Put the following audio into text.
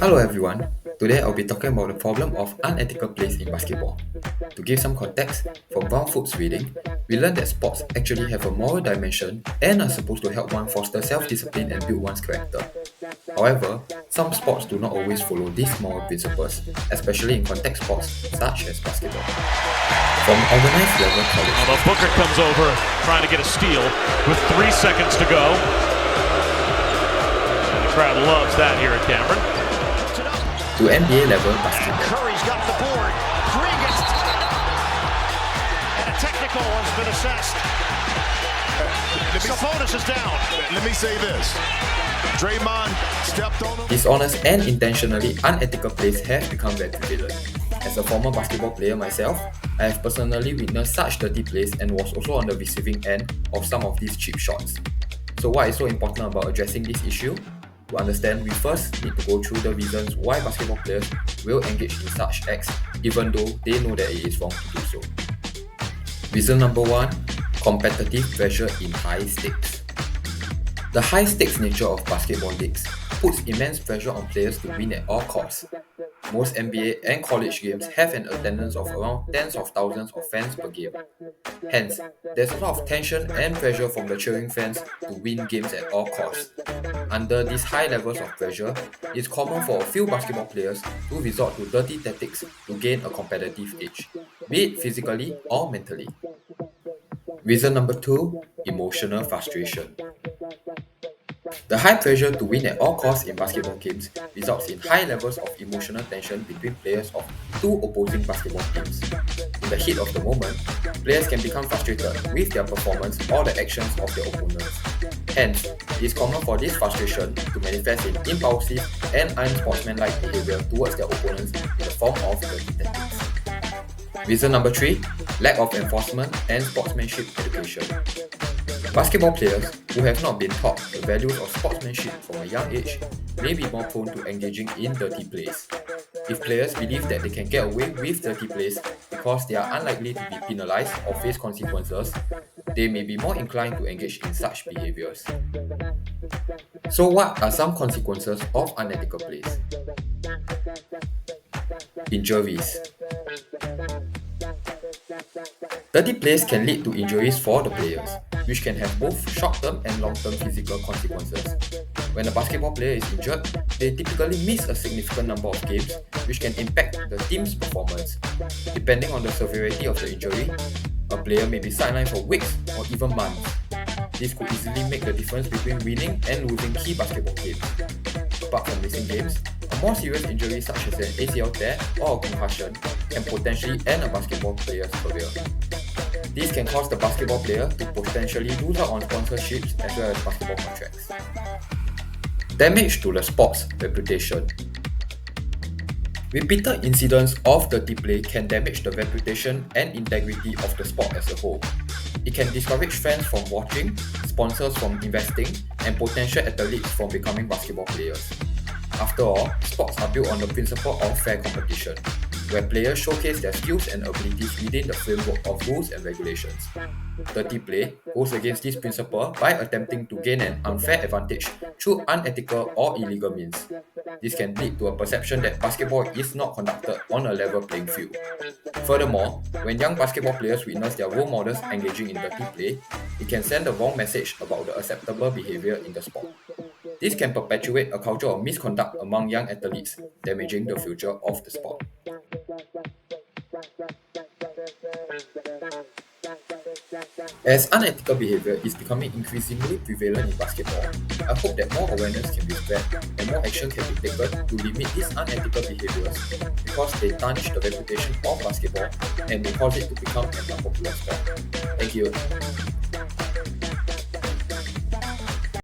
Hello everyone. Today I'll be talking about the problem of unethical plays in basketball. To give some context, from Brown-Foot's reading, we learned that sports actually have a moral dimension and are supposed to help one foster self-discipline and build one's character. However, some sports do not always follow these moral principles, especially in contact sports such as basketball. From organized level college, Although Booker comes over trying to get a steal with 3 seconds to go. And the crowd loves that here at Cameron. to NBA level basketball. Curry's got the board. Green gets and a technical has been assessed. Sabonis is down. Let me say this. Draymond stepped on him. Dishonest and intentionally unethical plays have become very prevalent. As a former basketball player myself, I have personally witnessed such dirty plays and was also on the receiving end of some of these cheap shots. So what is so important about addressing this issue? To understand, we first need to go through the reasons why basketball players will engage in such acts even though they know that it is wrong to do so. Reason number 1, competitive pressure in high stakes. The high stakes nature of basketball leagues puts immense pressure on players to win at all costs. Most NBA and college games have an attendance of around tens of thousands of fans per game. Hence, there's a lot of tension and pressure from the cheering fans to win games at all costs. Under these high levels of pressure, it's common for a few basketball players to resort to dirty tactics to gain a competitive edge, be it physically or mentally. Reason number 2, emotional frustration. The high pressure to win at all costs in basketball games results in high levels of emotional tension between players of two opposing basketball teams. In the heat of the moment, players can become frustrated with their performance or the actions of their opponents. Hence, it is common for this frustration to manifest in impulsive and unsportsmanlike behavior towards their opponents in the form of dirty tactics. Reason number 3, lack of enforcement and sportsmanship education. Basketball players who have not been taught the values of sportsmanship from a young age may be more prone to engaging in dirty plays. If players believe that they can get away with dirty plays because they are unlikely to be penalized or face consequences, they may be more inclined to engage in such behaviors. So what are some consequences of unethical plays? Injuries. Dirty plays can lead to injuries for the players, which can have both short-term and long-term physical consequences. When a basketball player is injured, they typically miss a significant number of games, which can impact the team's performance. Depending on the severity of the injury, a player may be sidelined for weeks or even months. This could easily make the difference between winning and losing key basketball games. Apart from missing games, a more serious injury such as an ACL tear or a concussion can potentially end a basketball player's career. This can cause the basketball player to potentially lose out on sponsorships as well as basketball contracts. Damage to the sport's reputation. Repeated incidents of dirty play can damage the reputation and integrity of the sport as a whole. It can discourage fans from watching, sponsors from investing, and potential athletes from becoming basketball players. After all, sports are built on the principle of fair competition, where players showcase their skills and abilities within the framework of rules and regulations. Dirty play goes against this principle by attempting to gain an unfair advantage through unethical or illegal means. This can lead to a perception that basketball is not conducted on a level playing field. Furthermore, when young basketball players witness their role models engaging in dirty play, it can send the wrong message about the acceptable behavior in the sport. This can perpetuate a culture of misconduct among young athletes, damaging the future of the sport. As unethical behavior is becoming increasingly prevalent in basketball, I hope that more awareness can be spread and more action can be taken to limit these unethical behaviors because they tarnish the reputation of basketball and may cause it to become an unpopular sport. Thank you.